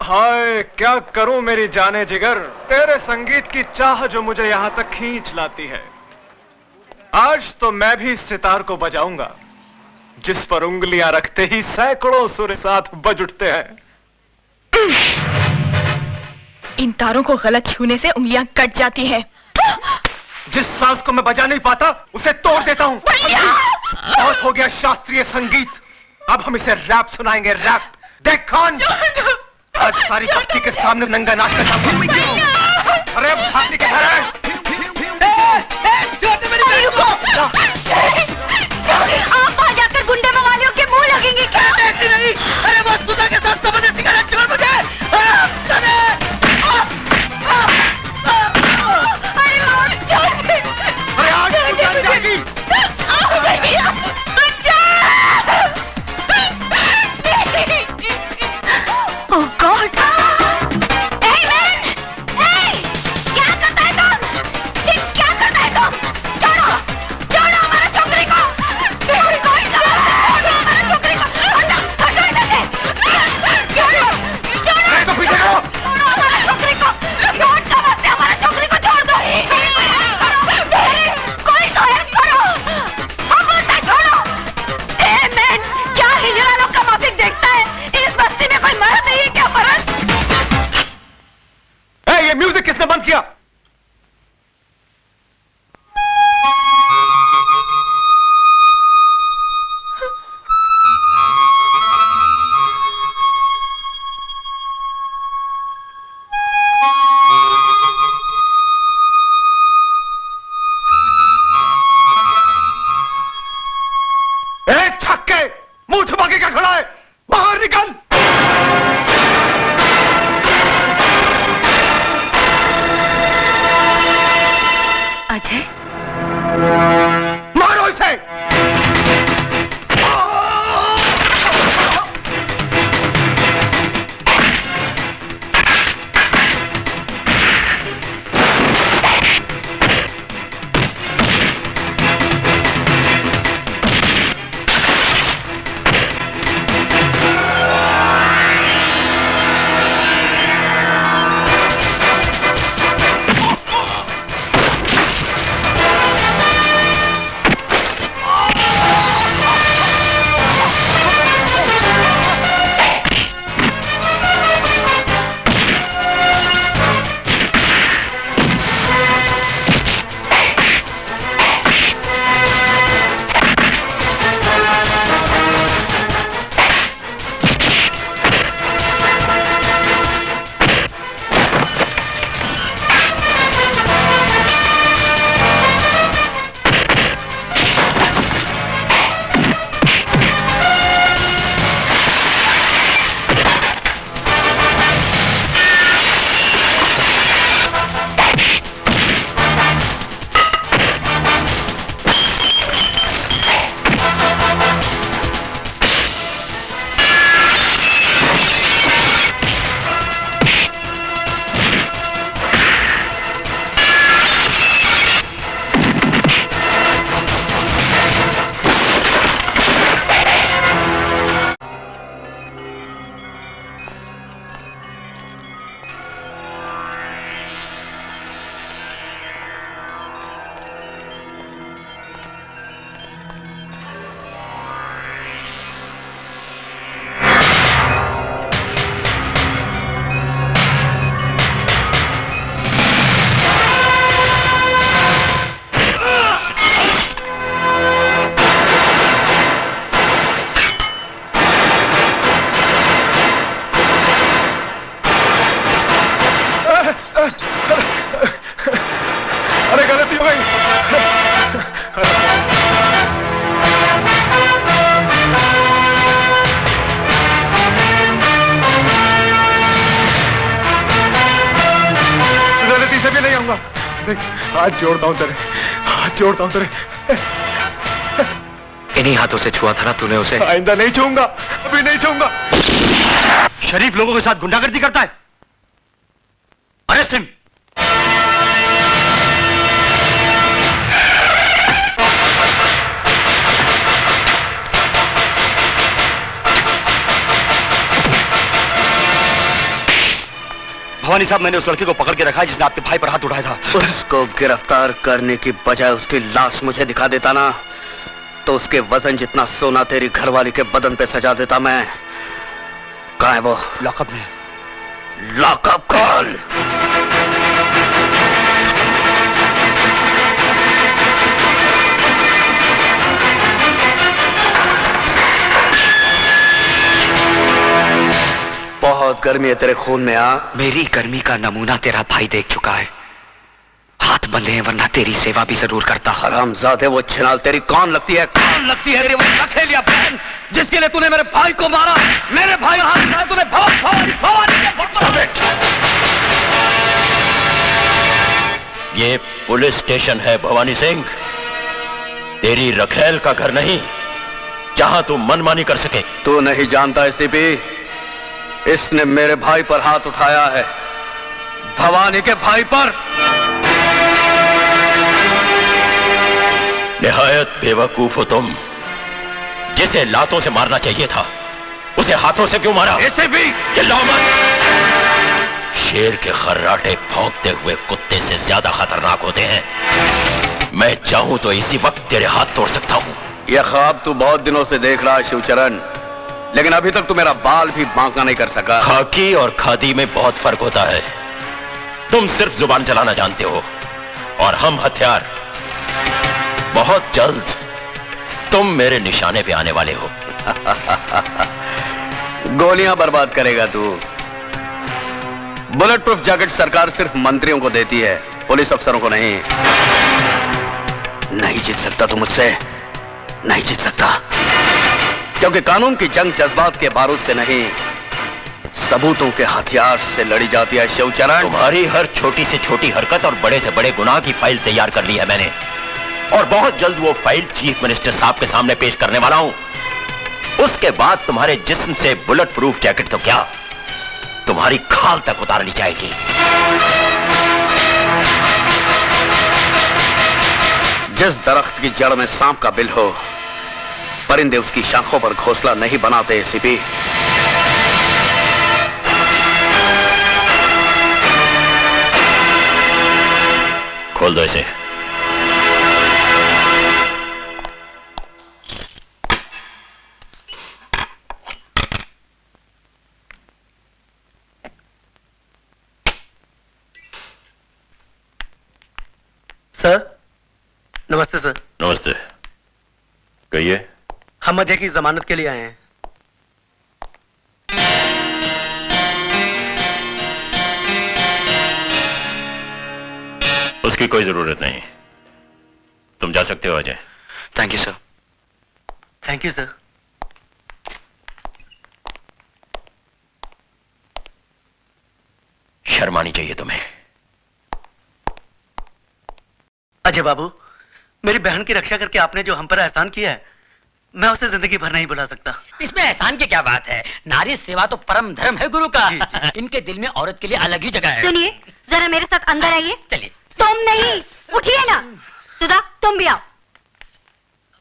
हाय क्या करूं मेरी जाने जिगर, तेरे संगीत की चाह जो मुझे यहां तक खींच लाती है। आज तो मैं भी इस सितार को बजाऊंगा जिस पर उंगलियां रखते ही सैकड़ों सुर साथ बज उठते हैं। इन तारों को गलत छूने से उंगलियां कट जाती हैं। जिस सांस को मैं बजा नहीं पाता उसे तोड़ देता हूं। बहुत हो गया शास्त्रीय संगीत, अब हम इसे रैप सुनाएंगे, रैप। देख कौन आज सारी भक्ति के सामने नंगा नाच का। अरे भाती के घर आप वहां जाकर गुंडे मवालियों के मुंह लगेंगे क्या? नहीं, अरे वो सुधा के साथ समझ सिगारेट छोड़ मुझे। अरे आज जान जाएगी। Oh God! Hey man! Hey! क्या करता है तुम? क्या करता है तुम? छोड़ो! छोड़ो हमारे छोकरी को! छोड़ो हमारे छोकरी को! हटो! हटो इधर से! छोड़ो! छोड़ो! तो पीछे करो! छोड़ो हमारे छोकरी को! छोड़ दो मत, हमारे छोकरी को छोड़ दो! कोई तो है, करो! हम बोलते छोड़ो! Hey man! क्या हिजड़ालों का माफिक देखता है? इस बस्ती में कोई मर्द नहीं है क्या? मर्द? ये म्यूजिक किसने बंद किया? छक्के, मुंह छुपा के क्या खड़ा है? बाहर निकल! अजय, मारो इसे! हाथ जोड़ता हूं तेरे, हाथ जोड़ता हूं तेरे। इन्हीं हाथों से छुआ था ना तूने उसे? आइंदा नहीं छूऊंगा, अभी नहीं छूऊंगा। शरीफ लोगों के साथ गुंडागर्दी करता है, अरेस्ट हिम। भवानी साहब, मैंने उस लड़के को पकड़ के रखा है जिसने आपके भाई पर हाथ उठाया था। उसको गिरफ्तार करने की बजाय उसकी लाश मुझे दिखा देता ना, तो उसके वजन जितना सोना तेरी घरवाली के बदन पे सजा देता मैं। कहाँ है वो? लॉकअप में। Lockup call. बहुत गर्मी है तेरे खून में। मेरी गर्मी का नमूना तेरा भाई देख चुका है। हाथ बंधे हैं, वरना तेरी सेवा भी जरूर करता। हरामजादे, वो छिनाल तेरी कौन लगती है? कौन लगती है तेरी वो लखेलिया बहन, जिसके लिए तूने मेरे भाई को मारा? मेरे भाई हाथ में तूने ये पुलिस स्टेशन है भवानी सिंह, तेरी रखेल का घर नहीं जहां तू मनमानी कर सके। तू नहीं जानता एसीपी, इसने मेरे भाई पर हाथ उठाया है, भवानी के भाई पर। निहायत बेवकूफ हो तुम। जिसे लातों से मारना चाहिए था उसे हाथों से क्यों मारा? एसीपी चिल्लाओ मत। शेर के खर्राटे भौंकते हुए कुत्ते से ज्यादा खतरनाक होते हैं। मैं चाहूं तो इसी वक्त तेरे हाथ तोड़ सकता हूं। यह ख्वाब तू बहुत दिनों से देख रहा है शिवचरण, लेकिन अभी तक तू मेरा बाल भी बांका नहीं कर सका। खाकी और खादी में बहुत फर्क होता है। तुम सिर्फ जुबान चलाना जानते हो और हम हथियार। बहुत जल्द तुम मेरे निशाने पे आने वाले हो। गोलियां बर्बाद करेगा तू। बुलेट प्रूफ जैकेट सरकार सिर्फ मंत्रियों को देती है, पुलिस अफसरों को नहीं। नहीं जीत सकता तू मुझसे, नहीं जीत सकता, क्योंकि कानून की जंग जज्बात के बारूद से नहीं, सबूतों के हथियार से लड़ी जाती है शिवचरण। तुम्हारी हर छोटी से छोटी हरकत और बड़े से बड़े गुनाह की फाइल तैयार कर ली है मैंने, और बहुत जल्द वो फाइल चीफ मिनिस्टर साहब के सामने पेश करने वाला हूं। उसके बाद तुम्हारे जिस्म से बुलेट प्रूफ जैकेट तो क्या, तुम्हारी खाल तक उतार ली जाएगी। जिस दरख्त की जड़ में सांप का बिल हो, परिंदे उसकी शाखों पर घोंसला नहीं बनाते एसीपी। खोल दो इसे। सर नमस्ते। सर नमस्ते, कहिए। हम अजय की जमानत के लिए आए हैं। उसकी कोई जरूरत नहीं, तुम जा सकते हो Ajay. Thank you sir. Thank you sir. शर्म आनी चाहिए तुम्हें। अजय बाबू, मेरी बहन की रक्षा करके आपने जो हम पर एहसान किया है, मैं उसे जिंदगी भर नहीं भुला सकता। इसमें एहसान की क्या बात है? नारी सेवा तो परम धर्म है गुरु का। जी, जी। इनके दिल में औरत के लिए अलग ही जगह है। सुनिए, जरा मेरे साथ अंदर आइए। चलिए। तुम नहीं, उठिए ना। सुधा, तुम भी आओ।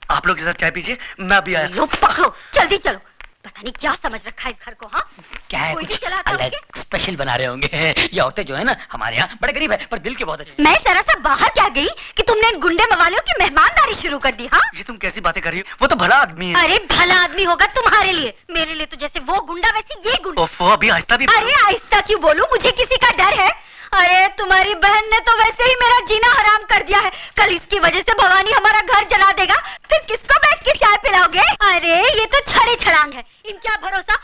आप लोग के साथ चाय पीजिए, मैं अभी आया। लो पकड़ो, जल्दी चलो। पता नहीं क्या समझ रखा है इस घर को। हाँ, क्या है, कोई भी कुछ चलाता अलग होंगे। स्पेशल बना रहे होंगे। ये औरतें जो है ना हमारे यहाँ बड़े गरीब है, पर दिल के बहुत अच्छे। मैं जरा सा बाहर क्या गई कि तुमने इन गुंडे मवालियों की मेहमानदारी शुरू कर दी। हाँ, ये तुम कैसी बातें कर रही हो? वो तो भला आदमी है। अरे भला आदमी होगा तुम्हारे लिए, मेरे लिए तो जैसे वो गुंडा वैसे ये गुंडा। ओफो, अभी आहिस्ता भी। अरे आहिस्ता क्यों बोलूं, मुझे किसी का डर है? अरे तुम्हारी बहन ने तो वैसे ही मेरा जीना हराम कर दिया है। कल इसकी वजह से भवानी हमारा घर जला देगा, फिर किसको बैठ के चाय पिलाओगे? अरे ये तो छड़े छड़ांग है, इनका भरोसा।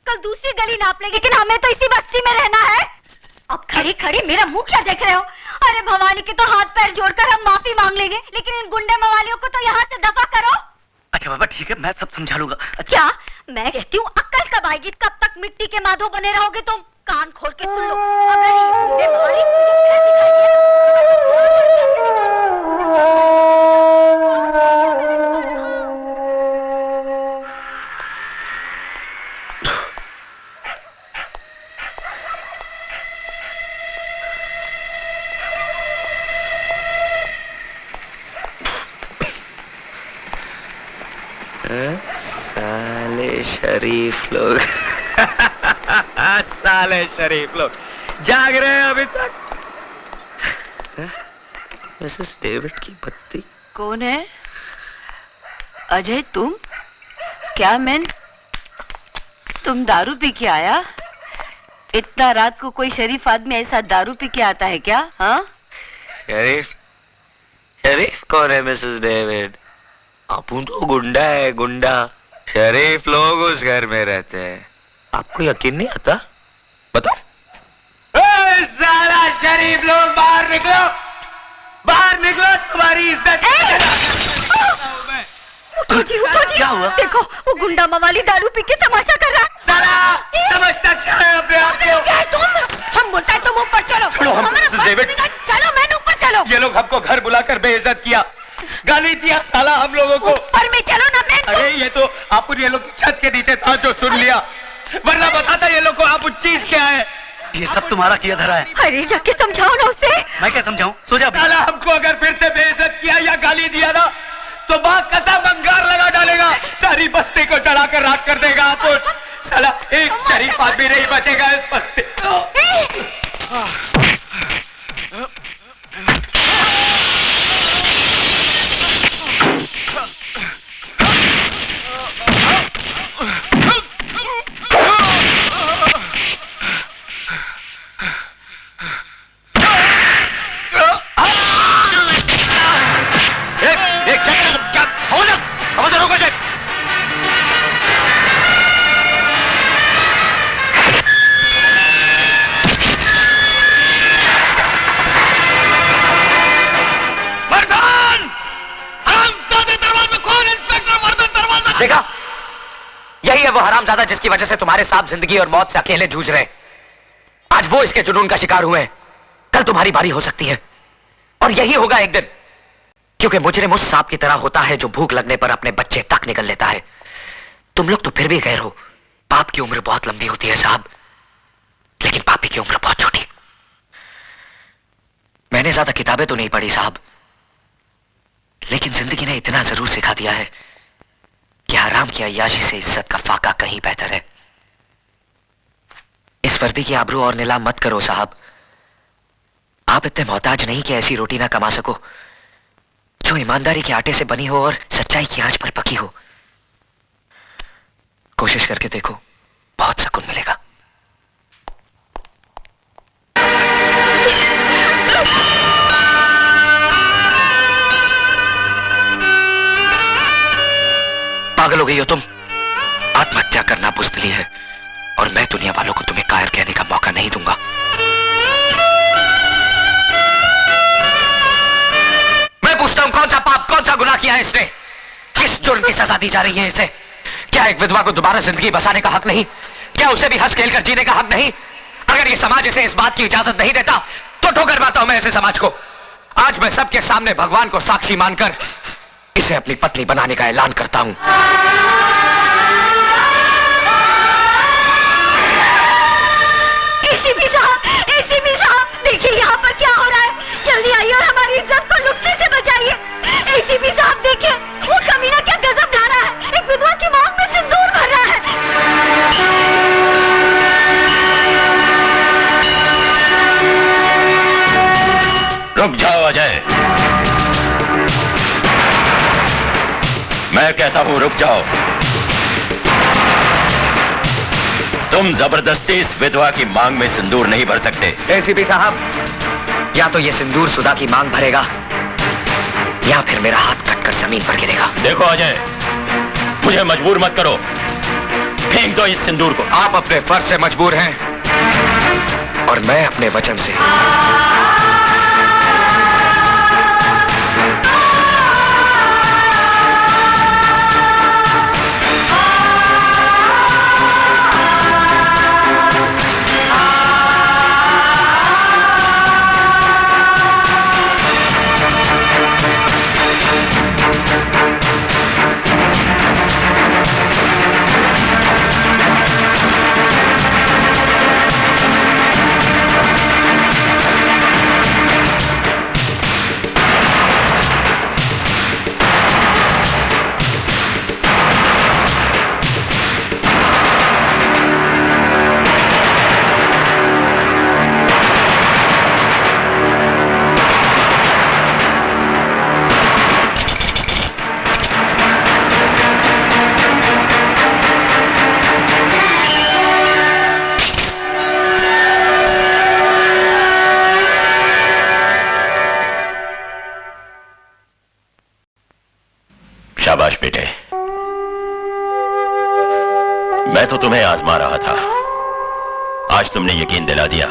कल दूसरी गली नाप लेंगे, लेकिन हमें तो इसी बस्ती में रहना है। अब खड़ी खड़ी मेरा मुंह क्या देख रहे हो? अरे भवानी के तो हाथ पैर जोड़कर हम माफी मांग लेंगे, लेकिन इन गुंडे मवालियों को तो यहाँ से दफा करो। अच्छा बाबा ठीक है, मैं सब समझा लूंगा। क्या? मैं कहती हूँ अक्ल कब आएगी? कब तक मिट्टी के माधो बने रहोगे तुम? कान खोल के सुन लो, अगर ये गुंडे मवाली मुझे साले शरीफ लोग। साले शरीफ लोग, जाग रहे हैं अभी तक? मिसेस डेविड की पत्नी कौन है? अजय तुम? क्या मैन, तुम दारू पी के आया? इतना रात को कोई शरीफ आदमी ऐसा दारू पी के आता है क्या? हाँ? शरीफ? शरीफ कौन है मिसेस डेविड? अपुन तो गुंडा है, गुंडा। शरीफ लोग उस घर में रहते हैं। आपको यकीन नहीं आता? बताओ। सारा शरीफ लोग बाहर निकलो, बाहर निकलो, तुम्हारी इज्जत। उठो जी, उठो जी। क्या हुआ? देखो वो गुंडा मवाली दारू पी के तमाशा कर रहा है। साला समझता क्या है अपने आप को? क्या है तुम? हम बोलता है तुम ऊपर चलो। छोड़ो हम, हमारा मिसेस बात डेविड। सुनेगा। चलो मैंने ऊपर चलो। ये लोग हमको घर बुलाकर बेइज्जत किया, गाली दिया साला हम लोगों को। ऊपर में चलो ना मैन। अरे ये तो आप ये लोग की छत के नीचे था जो सुन लिया, वरना बताता ये लोग को आप चीज क्या है। ये सब तुम्हारा किया धरा है। अरे जाके समझाओ ना उसे। मैं क्या समझाऊं? सो जा। साला हमको अगर फिर से बेइज्जत किया या गाली दिया ना तो बाग कसम अंगार लगा डालेगा, सारी बस्ती को जला कर राख कर देगा। आप साला एक शरीफ आदमी नहीं बचेगा इस बस्ती। देखा, यही है वो हरामजादा जिसकी वजह से तुम्हारे साथ जिंदगी और मौत से अकेले जूझ रहे हैं। आज वो इसके जुनून का शिकार हुए हैं, कल तुम्हारी बारी हो सकती है, और यही होगा एक दिन। क्योंकि मुजरिम उस सांप की तरह होता है जो भूख लगने पर अपने बच्चे तक निकल लेता है। तुम लोग तो फिर भी गैर हो। पाप की उम्र बहुत लंबी होती है साहब, लेकिन पापी की उम्र बहुत छोटी। मैंने ज्यादा किताबें तो नहीं पढ़ी साहब, लेकिन जिंदगी ने इतना जरूर सिखा दिया है कि हराम की अय्याशी से इज्जत का फाका कहीं बेहतर है। इस वर्दी की आबरू और नीलाम मत करो साहब। आप इतने मोहताज नहीं कि ऐसी रोटी ना कमा सको जो ईमानदारी के आटे से बनी हो और सच्चाई की आंच पर पकी हो। कोशिश करके देखो, बहुत सुकून मिलेगा। पागल हो गई हो तुम? आत्महत्या करना बुज़दिली है, और मैं दुनिया वालों को तुम्हें कायर कहने का मौका नहीं दूंगा। मैं पूछता हूं, कौन सा पाप, कौन सा गुनाह किया है इसने? किस जुर्म की सजा दी जा रही है इसे? क्या एक विधवा को दोबारा जिंदगी बसाने का हक नहीं? क्या उसे भी हंस खेल कर जीने का हक नहीं? अगर ये समाज इसे इस बात की इजाजत नहीं देता तो ठोकर मारता हूं मैं ऐसे समाज को। आज मैं सबके सामने भगवान को साक्षी मानकर इसे अपनी पत्नी बनाने का ऐलान करता हूं। एसीपी साहब, देखिए यहाँ पर क्या हो रहा है। जल्दी आइए और हमारी इज्जत को लुटने से बचाइए। एसीपी साहब देखिए, वो कमीना क्या गजब ढा रहा है। एक विधवा की मांग में सिंदूर भर रहा है। रुक जाओ अजय, मैं कहता हूं रुक जाओ। तुम जबरदस्ती इस विधवा की मांग में सिंदूर नहीं भर सकते। एसीपी साहब, या तो ये सिंदूर सुधा की मांग भरेगा या फिर मेरा हाथ कटकर जमीन पर गिरेगा। देखो अजय, मुझे मजबूर मत करो, फेंक दो इस सिंदूर को। आप अपने फर्ज से मजबूर हैं और मैं अपने वचन से। तुम्हें आजमा रहा था। आज तुमने यकीन दिला दिया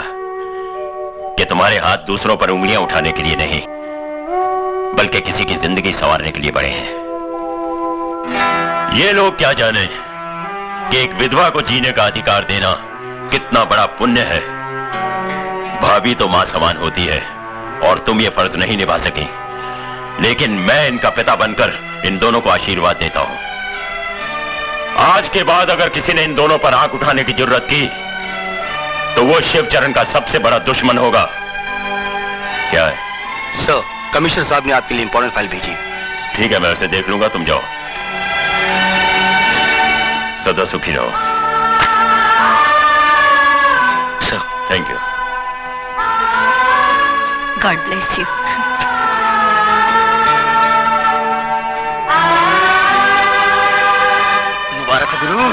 कि तुम्हारे हाथ दूसरों पर उंगलियां उठाने के लिए नहीं, बल्कि किसी की जिंदगी संवारने के लिए बड़े हैं। ये लोग क्या जाने कि एक विधवा को जीने का अधिकार देना कितना बड़ा पुण्य है। भाभी तो मां समान होती है और तुम ये फर्ज नहीं निभा सकी, लेकिन मैं इनका पिता बनकर इन दोनों को आशीर्वाद देता हूं। आज के बाद अगर किसी ने इन दोनों पर आंख उठाने की जरूरत की तो वो शिवचरण का सबसे बड़ा दुश्मन होगा। क्या है? सर, कमिश्नर साहब ने आपके लिए इंपॉर्टेंट फाइल भेजी। ठीक है, मैं उसे देख लूंगा, तुम जाओ। सदा सुखी रहो। Sir, thank you. God bless you. मुबारक हो गुरु।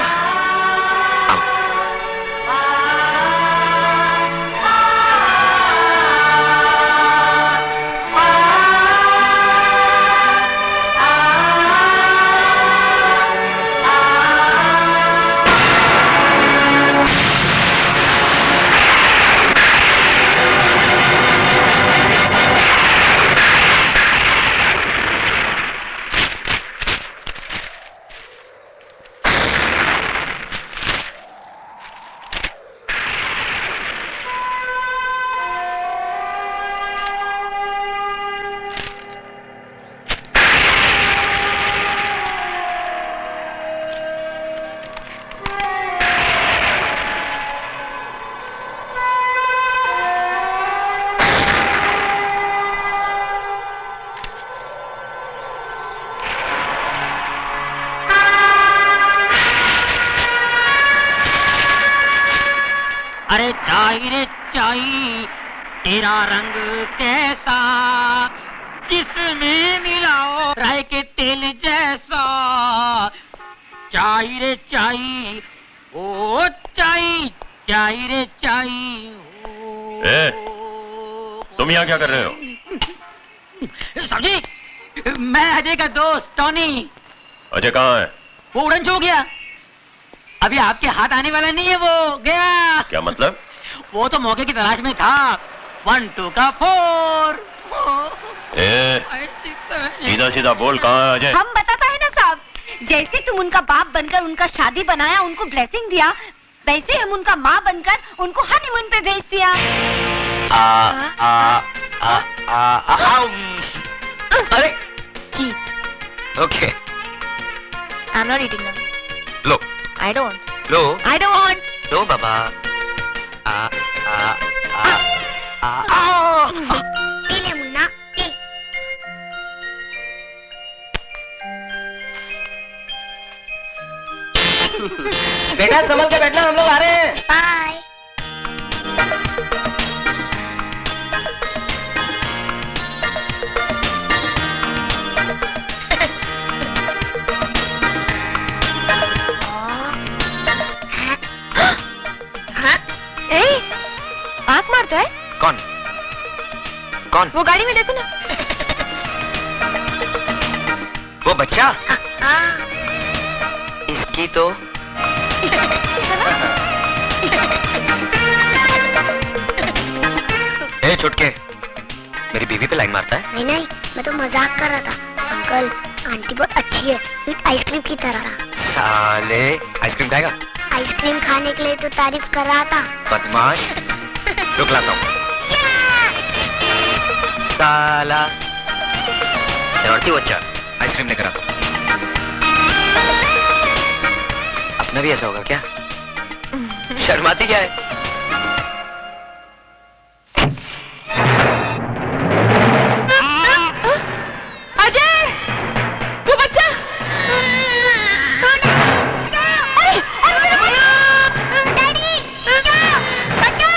अरे चाई रे चाई तेरा रंग कैसा, जिसमें मिलाओ राय के तेल जैसा। चाई रे चाई, ओ चाई, चाई रे चाई। तुम यहाँ क्या कर रहे हो? साहब जी, मैं अजय का दोस्त टॉनी। अजय कहाँ है? वो उड़न छू गया, अभी आपके हाथ आने वाला नहीं है, वो गया। क्या मतलब? वो तो मौके की तलाश में था। 1 2 का 4। सीधा सीधा बोल, कहाँ है अजय? हम बताता है ना साहब, जैसे तुम उनका बाप बनकर उनका शादी बनाया, उनको ब्लेसिंग दिया, वैसे हम उनका माँ बनकर उनको हनीमून पे भेज दिया। अरे जी, okay, I'm not eating them. लो I don't. लो I don't want. लो बाबा। पी ले मुन्ना, पी। बेटा संभल के बैठना, हम लोग आ रहे हैं। Bye. आँख मारता है? कौन? कौन? वो गाड़ी में देखो ना। वो बच्चा? इसकी तो ए छुटके, मेरी बीवी पे लाइन मारता है? नहीं नहीं, मैं तो मजाक कर रहा था। अंकल, आंटी बहुत अच्छी है, एक आइसक्रीम की तरह। साले, आइसक्रीम खाएगा? आइसक्रीम खाने के लिए तो तारीफ कर रहा था। बदमाश, रुक लाता हूँ। साला शरारती बच्चा, आइसक्रीम लेकर आता हूँ। अपना भी ऐसा होगा क्या? शर्माती क्या है? अजय, वो बच्चा। डैडी, बच्चा,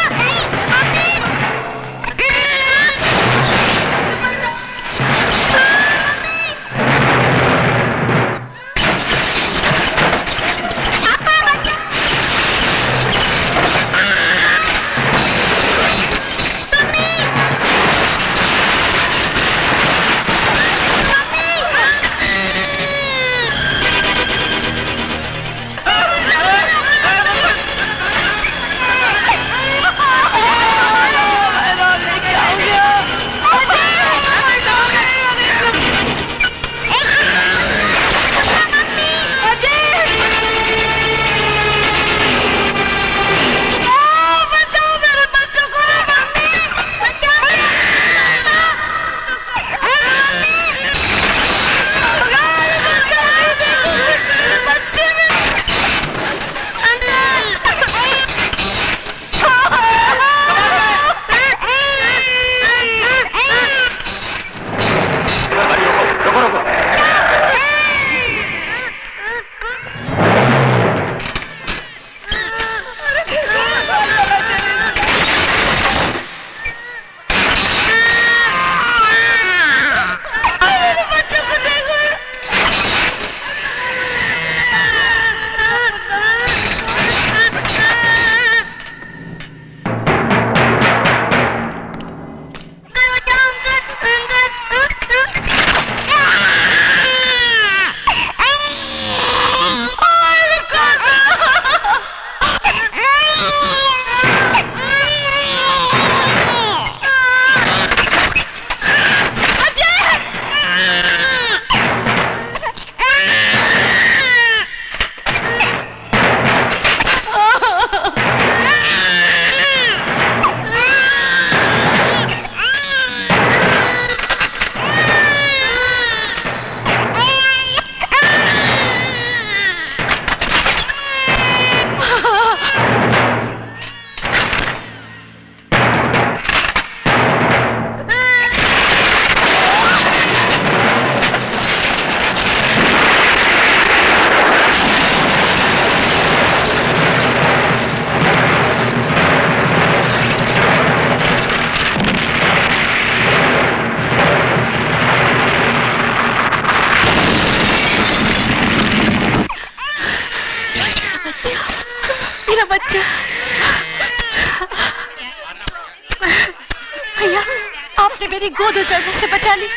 मेरी गोद उजड़ने से बचा ली।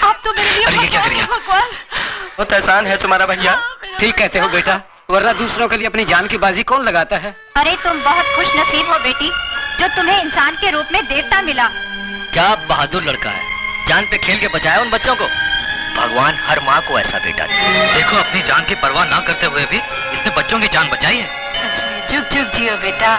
आप तो मेरे लिए अरे ये क्या कर रही है? भगवान। बहुत एहसान है तुम्हारा भैया। ठीक कहते हो बेटा, वरना दूसरों के लिए अपनी जान की बाजी कौन लगाता है? अरे तुम बहुत खुश नसीब हो बेटी, जो तुम्हें इंसान के रूप में देवता मिला। क्या बहादुर लड़का है, जान पे खेल के बचाया उन बच्चों को। भगवान हर माँ को ऐसा बेटा दे। देखो, अपनी जान की परवाह ना करते हुए भी इसने बच्चों की जान बचाई है। जुग जुग जियो बेटा।